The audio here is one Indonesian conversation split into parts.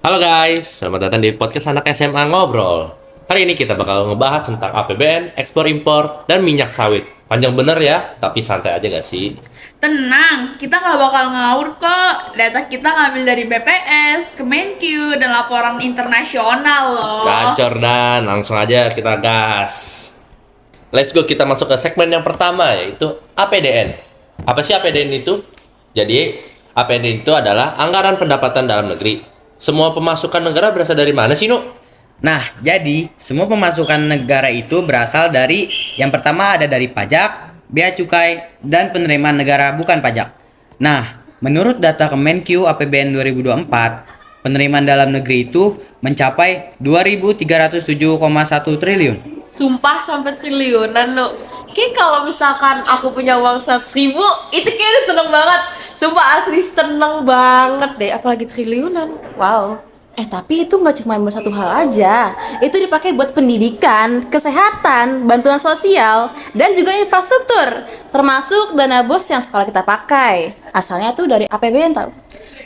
Halo guys, selamat datang di podcast anak SMA Ngobrol. Hari ini kita bakal ngebahas tentang APBN, ekspor impor, dan minyak sawit. Panjang bener ya, tapi santai aja gak sih? Tenang, kita nggak bakal ngawur kok. Data kita ngambil dari BPS, Kemenq, dan laporan internasional loh. Gacor dan langsung aja kita gas. Let's go, kita masuk ke segmen yang pertama, yaitu APDN. Apa sih APDN itu? Jadi, APDN itu adalah anggaran pendapatan dalam negeri. Semua pemasukan negara berasal dari mana sih, Nuk? Nah, jadi semua pemasukan negara itu berasal dari yang pertama ada dari pajak, bea cukai, dan penerimaan negara bukan pajak. Nah, menurut data Kemenq APBN 2024, penerimaan dalam negeri itu mencapai 2.307,1 triliun. Sumpah sampai triliunan lo. Kayak kalau misalkan aku punya uang 100.000, itu kayaknya seneng banget. Sumpah asli seneng banget deh, apalagi triliunan. Wow. Tapi itu nggak cuma buat satu hal aja. Itu dipakai buat pendidikan, kesehatan, bantuan sosial, dan juga infrastruktur. Termasuk dana bos yang sekolah kita pakai. Asalnya tuh dari APBN tau.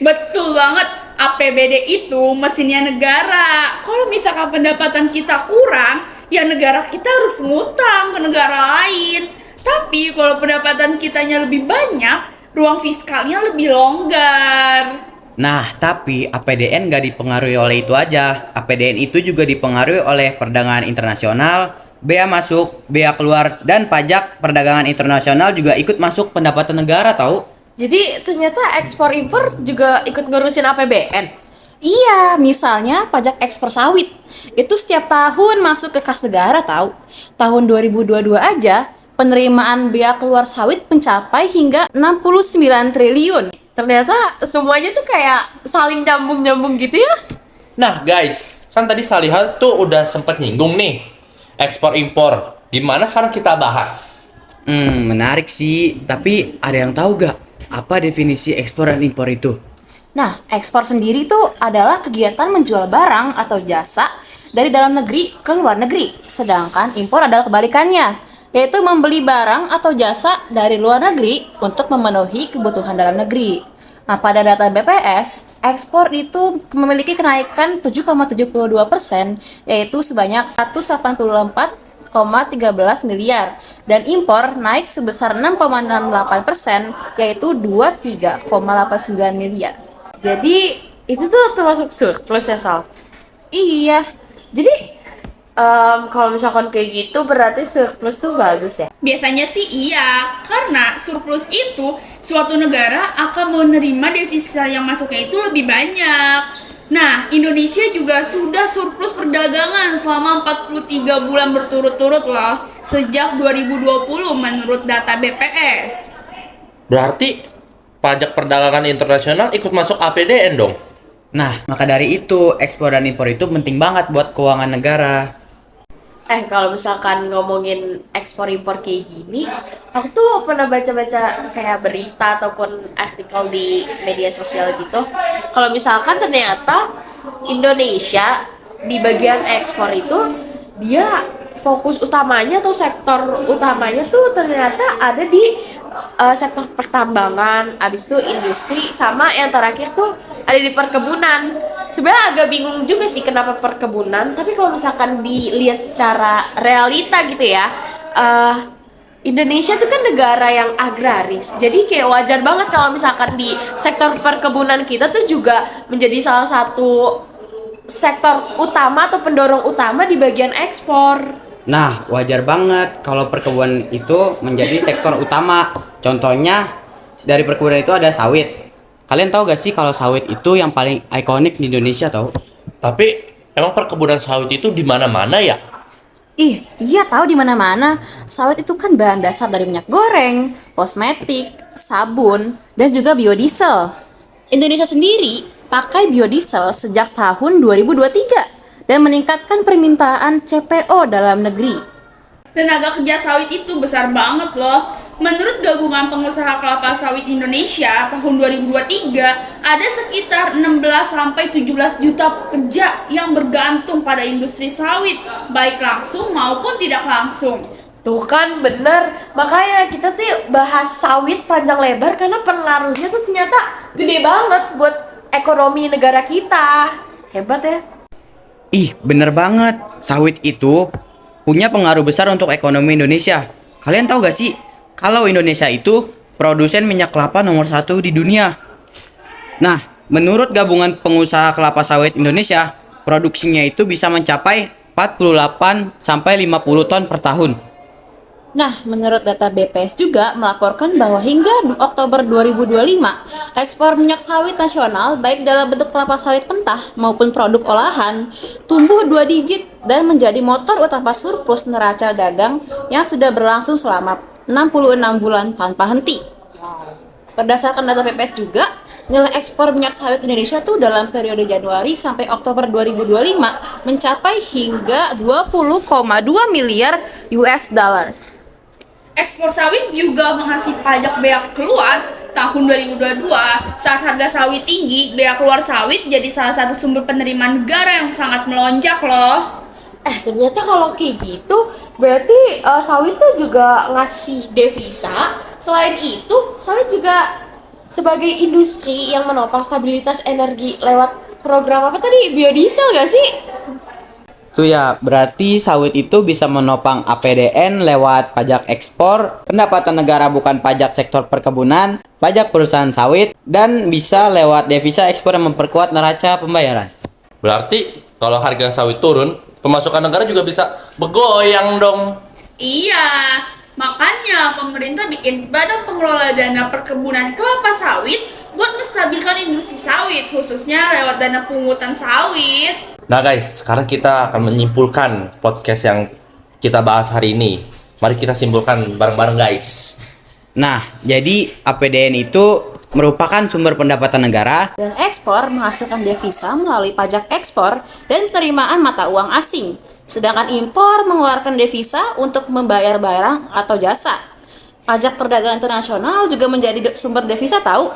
Betul banget, APBD itu mesinnya negara. Kalau misalkan pendapatan kita kurang, ya negara kita harus ngutang ke negara lain. Tapi kalau pendapatan kitanya lebih banyak, ruang fiskalnya lebih longgar. Nah, tapi APDN nggak dipengaruhi oleh itu aja. APDN itu juga dipengaruhi oleh perdagangan internasional, bea masuk, bea keluar, dan pajak perdagangan internasional juga ikut masuk pendapatan negara tahu. Jadi ternyata ekspor impor juga ikut ngurusin APBN. Iya, misalnya pajak ekspor sawit. Itu setiap tahun masuk ke kas negara tahu. Tahun 2022 aja, penerimaan bea keluar sawit mencapai hingga 69 triliun. Ternyata semuanya tuh kayak saling nyambung-nyambung gitu ya. Nah guys, kan tadi Salihal tuh udah sempet nyinggung nih ekspor impor. Gimana sekarang kita bahas? Menarik sih. Tapi ada yang tahu gak apa definisi ekspor dan impor itu? Nah, ekspor sendiri itu adalah kegiatan menjual barang atau jasa dari dalam negeri ke luar negeri. Sedangkan impor adalah kebalikannya, yaitu membeli barang atau jasa dari luar negeri untuk memenuhi kebutuhan dalam negeri. Nah, pada data BPS, ekspor itu memiliki kenaikan 7,72%, yaitu sebanyak 184,13 miliar, dan impor naik sebesar 6,68%, yaitu 23,89 miliar. Jadi itu tuh termasuk surplus ya, Sal? Iya, Jadi kalau misalkan kayak gitu berarti surplus tuh bagus ya? Biasanya sih iya, karena surplus itu suatu negara akan menerima devisa yang masuknya itu lebih banyak. Nah, Indonesia juga sudah surplus perdagangan selama 43 bulan berturut-turut loh, sejak 2020 menurut data BPS. Berarti pajak perdagangan internasional ikut masuk APDN dong? Nah, maka dari itu ekspor dan impor itu penting banget buat keuangan negara. Kalau misalkan ngomongin ekspor impor kayak gini, aku tuh pernah baca-baca kayak berita ataupun artikel di media sosial gitu. Kalau misalkan ternyata Indonesia di bagian ekspor itu dia fokus utamanya atau sektor utamanya tuh ternyata ada di sektor pertambangan, abis itu industri, sama yang terakhir tuh ada di perkebunan. Sebenarnya agak bingung juga sih kenapa perkebunan, tapi kalau misalkan dilihat secara realita gitu ya, Indonesia tuh kan negara yang agraris, jadi kayak wajar banget kalau misalkan di sektor perkebunan kita tuh juga menjadi salah satu sektor utama atau pendorong utama di bagian ekspor. Nah, wajar banget kalau perkebunan itu menjadi sektor utama. Contohnya dari perkebunan itu ada sawit. Kalian tahu gak sih kalau sawit itu yang paling ikonik di Indonesia tahu? Tapi emang perkebunan sawit itu di mana-mana ya? Iya tahu di mana-mana. Sawit itu kan bahan dasar dari minyak goreng, kosmetik, sabun, dan juga biodiesel. Indonesia sendiri pakai biodiesel sejak tahun 2023 dan meningkatkan permintaan CPO dalam negeri. Tenaga kerja sawit itu besar banget loh. Menurut Gabungan Pengusaha Kelapa Sawit Indonesia tahun 2023, ada sekitar 16-17 juta pekerja yang bergantung pada industri sawit, baik langsung maupun tidak langsung. Tuh kan bener, makanya kita tuh bahas sawit panjang lebar karena pengaruhnya tuh ternyata gede banget buat ekonomi negara kita. Hebat ya. Ih, bener banget. Sawit itu punya pengaruh besar untuk ekonomi Indonesia. Kalian tahu gak sih, kalau Indonesia itu produsen minyak kelapa nomor 1 di dunia. Nah, menurut gabungan pengusaha kelapa sawit Indonesia, produksinya itu bisa mencapai 48 sampai 50 ton per tahun. Nah, menurut data BPS juga melaporkan bahwa hingga Oktober 2025, ekspor minyak sawit nasional baik dalam bentuk kelapa sawit mentah maupun produk olahan tumbuh 2 digit dan menjadi motor utama surplus neraca dagang yang sudah berlangsung selama 66 bulan tanpa henti. Berdasarkan data BPS juga, nilai ekspor minyak sawit Indonesia tuh dalam periode Januari sampai Oktober 2025 mencapai hingga 20,2 miliar US dollar. Ekspor sawit juga menghasilkan pajak bea keluar tahun 2022. Saat harga sawit tinggi, bea keluar sawit jadi salah satu sumber penerimaan negara yang sangat melonjak loh. Ternyata kalau kayak gitu berarti sawit tuh juga ngasih devisa. Selain itu, sawit juga sebagai industri yang menopang stabilitas energi lewat program apa tadi? Biodiesel gak sih? Tuh ya, berarti sawit itu bisa menopang APBN lewat pajak ekspor, pendapatan negara bukan pajak sektor perkebunan, pajak perusahaan sawit, dan bisa lewat devisa ekspor yang memperkuat neraca pembayaran. Berarti kalau harga sawit turun, pemasukan negara juga bisa bergoyang dong. Iya, makanya pemerintah bikin badan pengelola dana perkebunan kelapa sawit buat menstabilkan industri sawit, khususnya lewat dana pungutan sawit. Nah guys, sekarang kita akan menyimpulkan podcast yang kita bahas hari ini. Mari kita simpulkan bareng-bareng guys. Nah, jadi APBN itu merupakan sumber pendapatan negara Dan ekspor menghasilkan devisa melalui pajak ekspor dan penerimaan mata uang asing. Sedangkan impor mengeluarkan devisa untuk membayar barang atau jasa. Pajak perdagangan internasional juga menjadi sumber devisa tahu.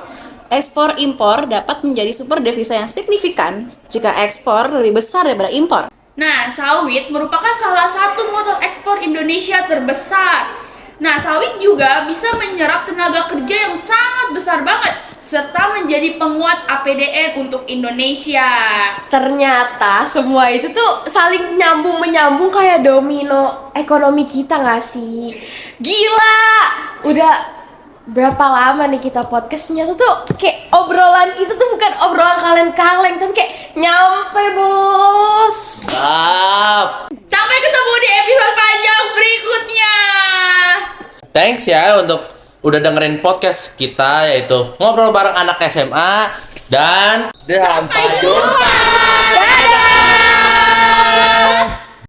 Ekspor impor dapat menjadi sumber devisa yang signifikan jika ekspor lebih besar daripada impor. Nah, sawit merupakan salah satu motor ekspor Indonesia terbesar. Nah, sawit juga bisa menyerap tenaga kerja yang sangat besar banget, serta menjadi penguat APBN untuk Indonesia. Ternyata semua itu tuh saling nyambung-menyambung kayak domino ekonomi kita gak sih? Gila! Udah berapa lama nih kita podcastnya tuh kayak obrolan kita tuh bukan obrolan kaleng-kaleng, tapi kayak nyampe bos. Sampai ketemu di episode panjang berikutnya. Thanks ya untuk udah dengerin podcast kita, yaitu ngobrol bareng anak SMA, dan sampai jumpa.